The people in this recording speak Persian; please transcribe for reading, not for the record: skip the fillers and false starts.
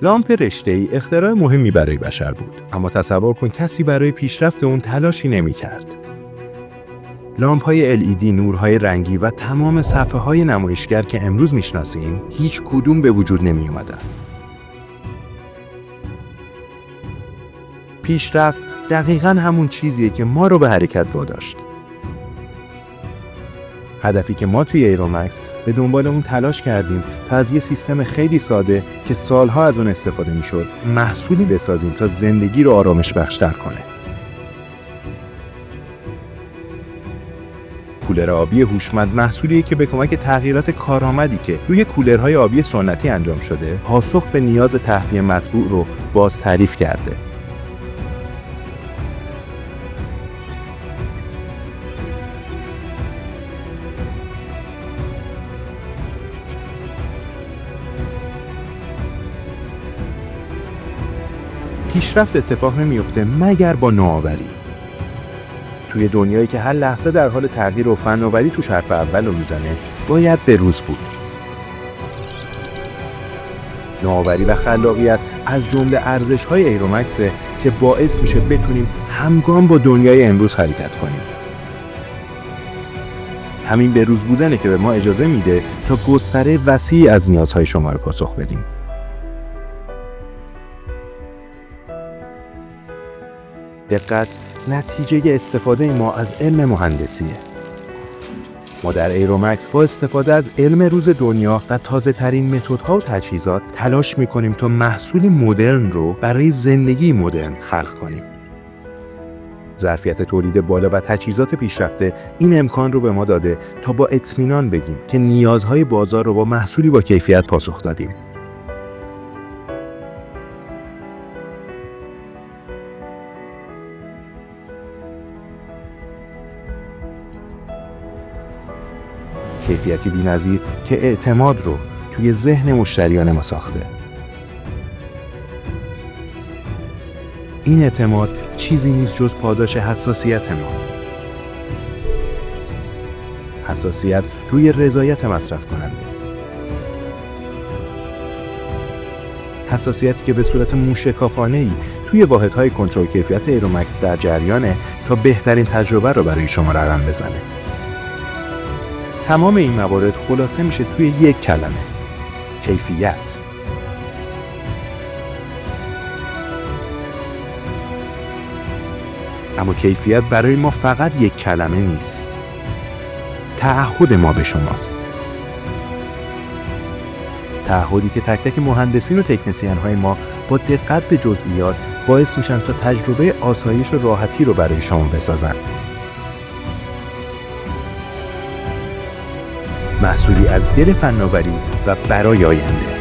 لامپ رشته‌ای اختراع مهمی برای بشر بود، اما تصور کن کسی برای پیشرفت اون تلاشی نمی‌کرد. لامپ‌های LED، نورهای رنگی و تمام صفحه‌های نمایشگر که امروز میشناسیم، هیچ کدوم به وجود نمی‌اومدن. پیشرفت دقیقاً همون چیزیه که ما رو به حرکت واداشت. هدفی که ما توی ایرومکس به دنبال اون تلاش کردیم تا از یه سیستم خیلی ساده که سالها از اون استفاده میشد محصولی بسازیم تا زندگی رو آرامش بخش‌تر کنه. کولر آبی هوشمند محصولیه که به کمک تغییرات کارآمدی که روی کولرهای آبی سنتی انجام شده، پاسخ به نیاز تهویه مطبوع رو باز تعریف کرده. پیشرفت اتفاق نمیفته مگر با نوآوری. توی دنیایی که هر لحظه در حال تغییر و فناوری توش حرف اول رو میزنه، باید به روز بود. نوآوری و خلاقیت از جمله ارزش‌های ایرومکسه که باعث میشه بتونیم همگام با دنیای امروز حرکت کنیم. همین به روز بودنه که به ما اجازه میده تا گستره وسیعی از نیازهای شما رو پاسخ بدیم. دقت نتیجه استفاده ما از علم مهندسیه. ما در ایرومکس با استفاده از علم روز دنیا و تازه ترین متدها و تجهیزات تلاش میکنیم تا محصولی مدرن رو برای زندگی مدرن خلق کنیم. ظرفیت تولید بالا و تجهیزات پیشرفته این امکان رو به ما داده تا با اطمینان بگیم که نیازهای بازار رو با محصولی با کیفیت پاسخ دادیم. کیفیتی بی‌نظیر که اعتماد رو توی ذهن مشتریان ما ساخته. این اعتماد چیزی نیست جز پاداش حساسیت ما. حساسیت روی رضایت مصرف کننده. حساسیتی که به صورت موشکافانه‌ای توی واحدهای کنترل کیفیت ایرومکس در جریانه تا بهترین تجربه رو برای شما رقم بزنه. تمام این موارد خلاصه میشه توی یک کلمه: کیفیت. اما کیفیت برای ما فقط یک کلمه نیست. تعهد ما به شماست. تعهدی که تک تک مهندسین و تکنسین های ما با دقت به جزئیات باعث میشن تا تجربه آسایش و راحتی رو برای شما بسازن. محصولی از دل فناوری و برای آینده.